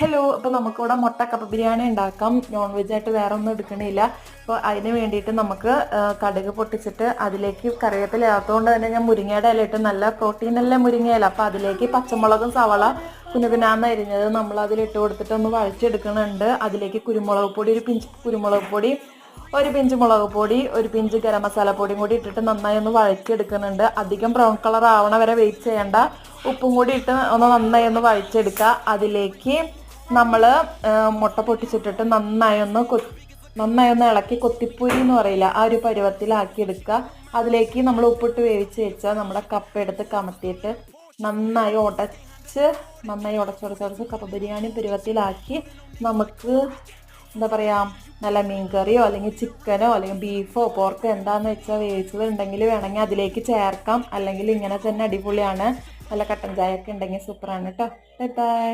Hello, അപ്പോൾ നമുക്കിവിടെ മുട്ട കപ്പ ബിരിയാണി ഉണ്ടാക്കാം. നോൺ വെജ് ആയിട്ട് വേറെ ഒന്നും എടുക്കണില്ല. അപ്പോൾ അതിന് വേണ്ടിയിട്ട് നമുക്ക് കടുക് പൊട്ടിച്ചിട്ട് അതിലേക്ക് കറിവേപ്പില ഇല്ലാത്തതുകൊണ്ട് തന്നെ ഞാൻ മുരിങ്ങയുടെ ഇല ഇട്ട്, നല്ല പ്രോട്ടീനല്ല മുരിങ്ങയില. അപ്പോൾ അതിലേക്ക് പച്ചമുളകും സവള കുനുകുനാന്ന് അരിഞ്ഞത് നമ്മൾ അതിലിട്ട് കൊടുത്തിട്ട് ഒന്ന് വഴച്ചെടുക്കുന്നുണ്ട്. അതിലേക്ക് കുരുമുളക് പൊടി, ഒരു പിഞ്ച് കുരുമുളക് പൊടി, ഒരു പിഞ്ച് മുളക് പൊടി, ഒരു പിഞ്ച് ഗരം മസാല പൊടിയും കൂടി ഇട്ടിട്ട് നന്നായി ഒന്ന് വഴച്ചെടുക്കുന്നുണ്ട്. അധികം ബ്രൗൺ കളർ ആവണ വരെ വെയിറ്റ് ചെയ്യേണ്ട. ഉപ്പും കൂടി ഇട്ട് ഒന്ന് നന്നായി ഒന്ന് വഴച്ചെടുക്കുക. അതിലേക്ക് നമ്മൾ മുട്ട പൊട്ടിച്ചിട്ടിട്ട് നന്നായി ഒന്ന് ഇളക്കി, കൊത്തിപ്പൂരി എന്ന് പറയില്ല, ആ ഒരു പരുവത്തിലാക്കി എടുക്കുക. അതിലേക്ക് നമ്മൾ ഉപ്പിട്ട് വേവിച്ച് വെച്ചാൽ നമ്മുടെ കപ്പ എടുത്ത് കമത്തിയിട്ട് നന്നായി ഉടച്ച് കപ്പ ബിരിയാണി പരുവത്തിലാക്കി നമുക്ക് എന്താ പറയുക, നല്ല മീൻ കറിയോ അല്ലെങ്കിൽ ചിക്കനോ അല്ലെങ്കിൽ ബീഫോ പോർക്കോ എന്താണെന്ന് വെച്ചാൽ വേവിച്ചത് ഉണ്ടെങ്കിൽ വേണമെങ്കിൽ അതിലേക്ക് ചേർക്കാം. അല്ലെങ്കിൽ ഇങ്ങനെ തന്നെ അടിപൊളിയാണ്. നല്ല കട്ടൻ ചായ ഒക്കെ ഉണ്ടെങ്കിൽ സൂപ്പറാണ് കേട്ടോ. Bye bye.